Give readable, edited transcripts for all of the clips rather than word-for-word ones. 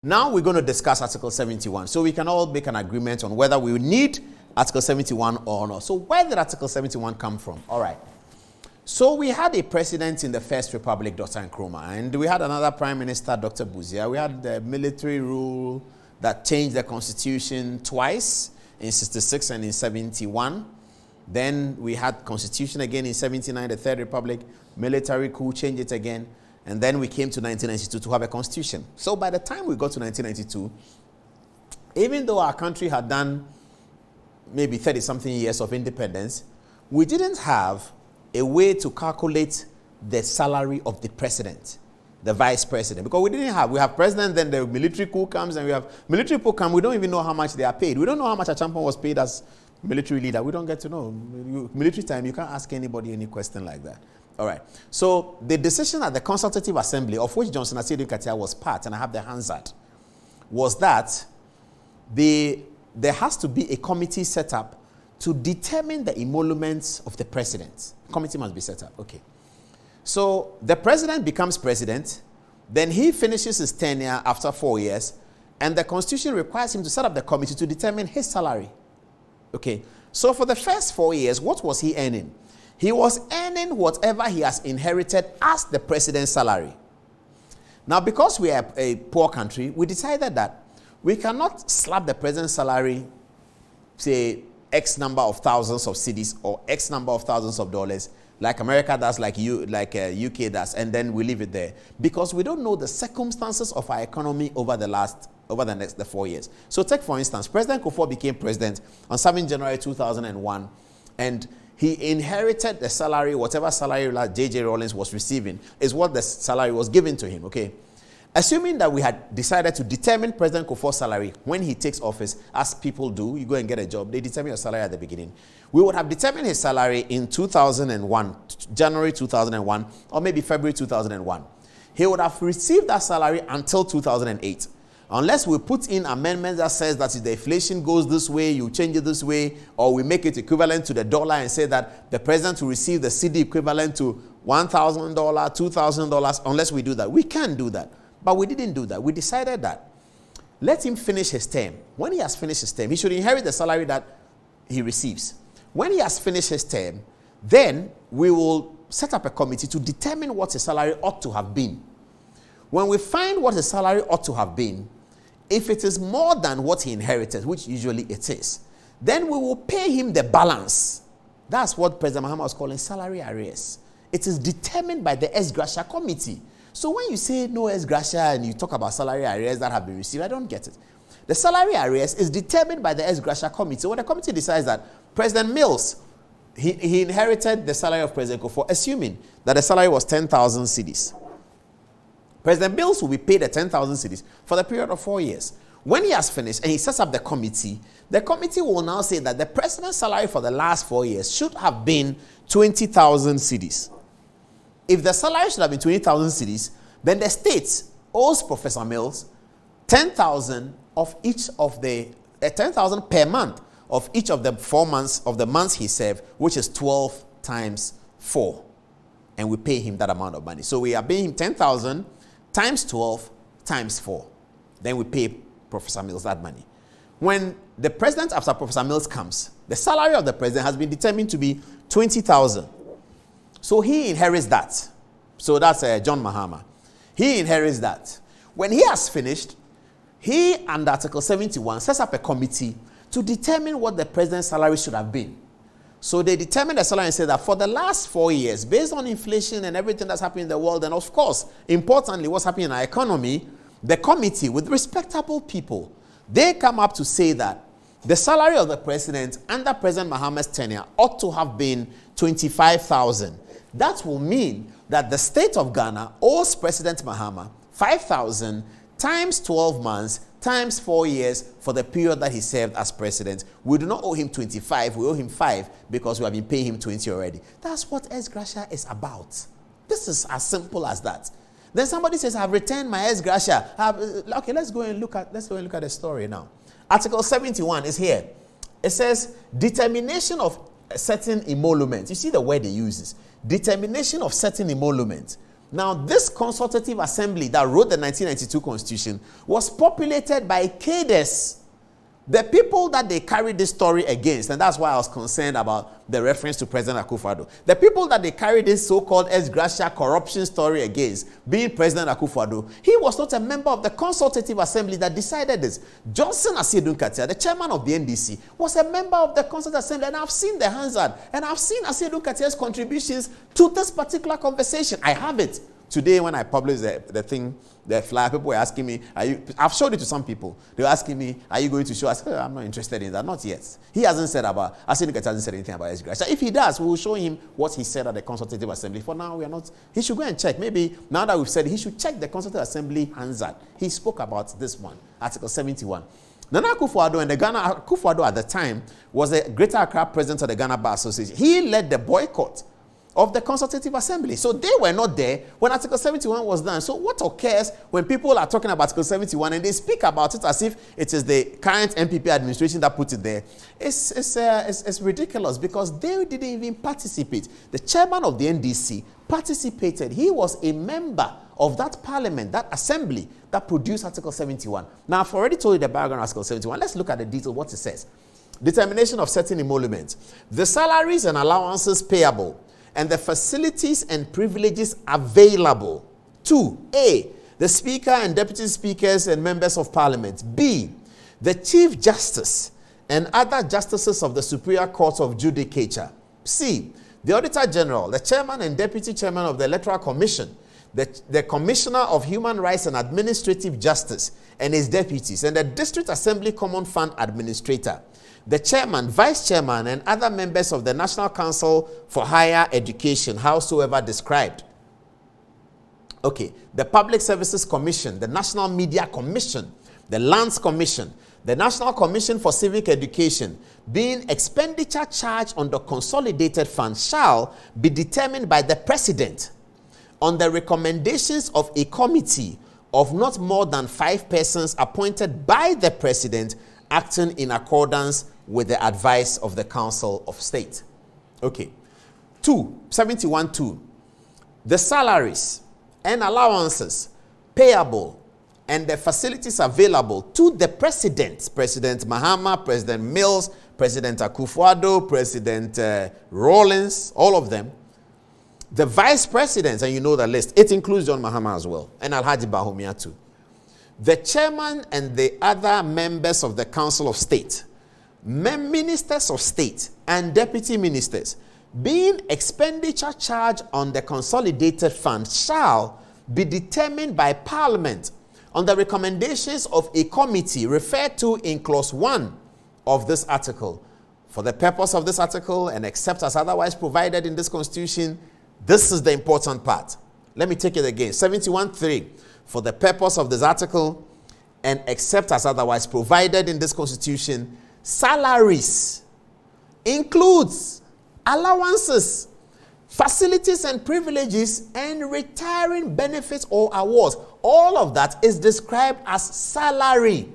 Now we're going to discuss Article 71. So we can all make an agreement on whether we need Article 71 or not. So where did Article 71 come from? All right. So we had a president in the First Republic, Dr. Nkrumah, and we had another prime minister, Dr. Buzia. We had the military rule that changed the constitution twice, in 66 and in 71. Then we had constitution again in 79, the Third Republic, military coup, changed it again. And then we came to 1992 to have a constitution. So by the time we got to 1992, even though our country had done maybe 30-something years of independence, we didn't have a way to calculate the salary of the president, the vice president. Because we have president, then the military coup comes, and we have military coup come, we don't even know how much they are paid. We don't know how much a champion was paid as military leader. We don't get to know. Military time, you can't ask anybody any question like that. All right. So the decision at the Consultative Assembly, of which Johnson Asiedu Katia was part, and I have the Hansard, was that there has to be a committee set up to determine the emoluments of the president. Committee must be set up. Okay. So the president becomes president, then he finishes his tenure after 4 years, and the Constitution requires him to set up the committee to determine his salary. Okay. So for the first 4 years, what was he earning? He was earning whatever he has inherited as the president's salary. Now, because we are a poor country, we decided that we cannot slap the president's salary, say, X number of thousands of cedis or X number of thousands of dollars, like America does, like UK does, and then we leave it there. Because we don't know the circumstances of our economy over the next 4 years. So take, for instance, President Kufuor became president on 7 January 2001, and he inherited the salary, whatever salary like J.J. Rawlings was receiving, is what the salary was given to him, okay? Assuming that we had decided to determine President Kufuor's salary when he takes office, as people do, you go and get a job, they determine your salary at the beginning. We would have determined his salary in 2001, January 2001, or maybe February 2001. He would have received that salary until 2008. Unless we put in amendments that says that if the inflation goes this way, you change it this way, or we make it equivalent to the dollar and say that the president will receive the cedi equivalent to $1,000, $2,000, unless we do that. We can't do that. But we didn't do that. We decided that let him finish his term. When he has finished his term, he should inherit the salary that he receives. When he has finished his term, then we will set up a committee to determine what his salary ought to have been. When we find what his salary ought to have been, if it is more than what he inherited, which usually it is, then we will pay him the balance. That's what President Mahama was calling salary arrears. It is determined by the Ex-gratia committee. So when you say no Ex-gratia and you talk about salary arrears that have been received, I don't get it. The salary arrears is determined by the Ex-gratia committee. So when the committee decides that President Mills, he inherited the salary of President Kufuor, assuming that the salary was 10,000 cedis. President Mills will be paid the 10,000 cedis for the period of 4 years. When he has finished and he sets up the committee will now say that the president's salary for the last 4 years should have been 20,000 cedis. If the salary should have been 20,000 cedis, then the state owes Professor Mills 10,000 of each of the 10,000 per month of each of the 4 months of the months he served, which is 12 times 4, and we pay him that amount of money. So we are paying him 10,000 times 12 times 4. Then we pay Professor Mills that money. When the president after Professor Mills comes, the salary of the president has been determined to be 20,000. So he inherits that. So that's John Mahama. He inherits that. When he has finished, he, under Article 71, sets up a committee to determine what the president's salary should have been. So they determined the salary and said that for the last 4 years, based on inflation and everything that's happening in the world, and of course, importantly, what's happening in our economy, the committee, with respectable people, they come up to say that the salary of the president under President Mahama's tenure ought to have been 25,000. That will mean that the state of Ghana owes President Mahama 5,000 times 12 months times 4 years for the period that he served as president. We do not owe him 25, we owe him 5 because we have been paying him 20 already. That's what Ex-gratia is about. This is as simple as that. Then somebody says, I've returned my Ex-gratia. Okay, let's go and look at the story now. Article 71 is here. It says determination of certain emoluments. You see the word he uses. Determination of certain emoluments. Now, this consultative assembly that wrote the 1992 constitution was populated by cadres, the people that they carried this story against, and that's why I was concerned about the reference to President Akufo-Addo. The people that they carried this so-called ex-gratia corruption story against, being President Akufo-Addo, he was not a member of the consultative assembly that decided this. Johnson Asiedu Nkatia, the chairman of the NDC, was a member of the consultative assembly, and I've seen the Hansard, and I've seen Asiedu Nkatia's contributions to this particular conversation. I have it. Today, when I published the thing, the flyer, people were asking me, I've showed it to some people. They were asking me, are you going to show? I said, I'm not interested in that. Not yet. He hasn't said about, Asiedu Nkatia hasn't said anything about Ex-gratia. So if he does, we will show him what he said at the Consultative Assembly. For now, we are not. He should go and check. Maybe now that we've said it, he should check the Consultative Assembly Hansard. He spoke about this one, Article 71. Nana Akufo-Addo and the Ghana, Akufo-Addo at the time was the Greater Accra president of the Ghana Bar Association. He led the boycott of the Consultative Assembly. So they were not there when Article 71 was done. So what occurs when people are talking about Article 71 and they speak about it as if it is the current MPP administration that put it there? It's ridiculous, because they didn't even participate. The chairman of the NDC participated. He was a member of that parliament, that assembly that produced Article 71. Now, I've already told you the background of Article 71. Let's look at the detail, what it says. Determination of certain emoluments. The salaries and allowances payable and the facilities and privileges available to A, the Speaker and Deputy Speakers and Members of Parliament. B, the Chief Justice and other Justices of the Superior Court of Judicature. C, the Auditor General, the Chairman and Deputy Chairman of the Electoral Commission, the Commissioner of Human Rights and Administrative Justice and his deputies, and the District Assembly Common Fund Administrator, the chairman, vice chairman, and other members of the National Council for Higher Education, howsoever described. Okay, the Public Services Commission, the National Media Commission, the Lands Commission, the National Commission for Civic Education, being expenditure charged on the consolidated fund, shall be determined by the President on the recommendations of a committee of not more than 5 persons appointed by the President, acting in accordance with the advice of the Council of State. Okay. 71(2). The salaries and allowances payable and the facilities available to the President, President Mahama, President Mills, President Akufo-Addo, President Rawlings, all of them. The Vice Presidents, and you know the list, it includes John Mahama as well, and Alhaji Bawumia too. The chairman and the other members of the Council of State, ministers of state and deputy ministers, being expenditure charged on the consolidated fund, shall be determined by Parliament on the recommendations of a committee referred to in clause 1 of this article. For the purpose of this article, and except as otherwise provided in this Constitution, this is the important part. Let me take it again. 71(3). For the purpose of this article, and except as otherwise provided in this Constitution, salaries includes allowances, facilities and privileges, and retiring benefits or awards. All of that is described as salary.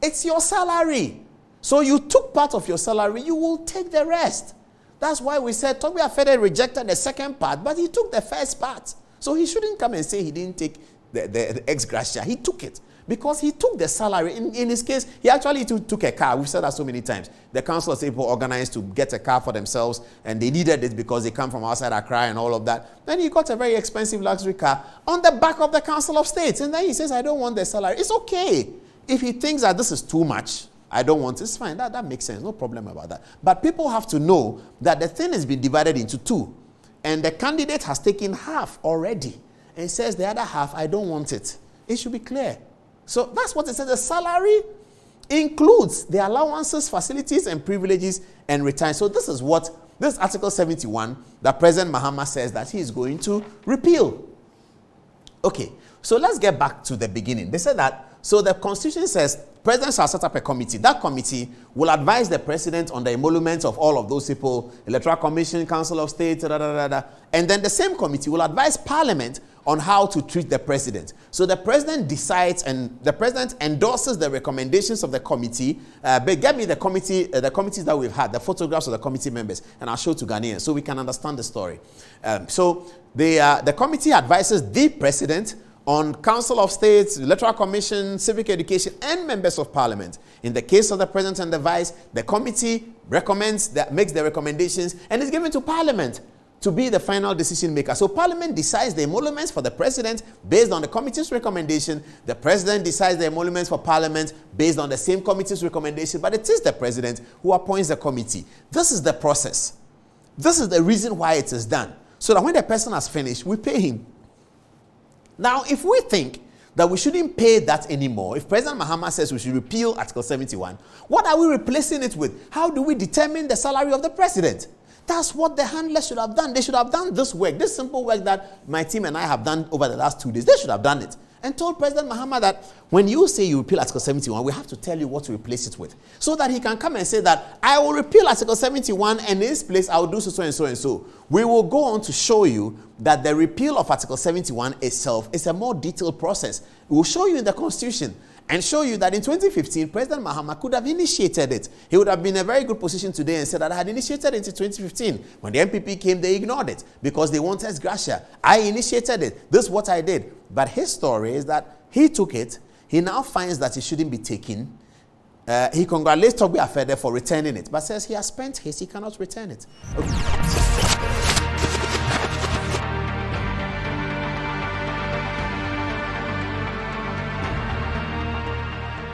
It's your salary. So you took part of your salary, you will take the rest. That's why we said Toby Afede rejected the second part, but he took the first part. So he shouldn't come and say he didn't take the ex-gratia. He took it because he took the salary. In his case, he actually took a car. We've said that so many times. The council of people organized to get a car for themselves, and they needed it because they come from outside Accra and all of that. Then he got a very expensive luxury car on the back of the Council of States. And then he says, I don't want the salary. It's okay. If he thinks that this is too much, I don't want it, it's fine. That makes sense. No problem about that. But people have to know that the thing has been divided into 2. And the candidate has taken half already and says the other half, I don't want it. It should be clear. So that's what it says. The salary includes the allowances, facilities, and privileges and return. So this is what this Article 71 that President Mahama says that he is going to repeal. Okay, so let's get back to the beginning. They said that, so the Constitution says President shall set up a committee. That committee will advise the President on the emoluments of all of those people, Electoral Commission, Council of State, and then the same committee will advise Parliament on how to treat the president. So the president decides, and the president endorses the recommendations of the committee. But get me the committees that we've had, the photographs of the committee members, and I'll show to Ghanaians so we can understand the story. So the committee advises the president on Council of States, Electoral Commission, Civic Education, and members of Parliament. In the case of the President and the Vice, the committee makes the recommendations and is given to Parliament to be the final decision maker. So Parliament decides the emoluments for the President based on the committee's recommendation. The President decides the emoluments for Parliament based on the same committee's recommendation, but it is the President who appoints the committee. This is the process. This is the reason why it is done. So that when the person has finished, we pay him. Now, if we think that we shouldn't pay that anymore, if President Mahama says we should repeal Article 71, what are we replacing it with? How do we determine the salary of the president? That's what the handlers should have done. They should have done this work, this simple work that my team and I have done over the last 2 days. They should have done it and told President Mahama that when you say you repeal Article 71, we have to tell you what to replace it with, so that he can come and say that I will repeal Article 71 and in this place I will do so and so and so. We will go on to show you that the repeal of Article 71 itself is a more detailed process. We will show you in the Constitution and show you that in 2015, President Mahama could have initiated it. He would have been in a very good position today and said that I had initiated it in 2015. When the MPP came, they ignored it because they wanted Ex-gratia. I initiated it. This is what I did. But his story is that he took it. He now finds that it shouldn't be taken. He congratulates Togbe Afede for returning it, but says he has spent his, he cannot return it. Okay.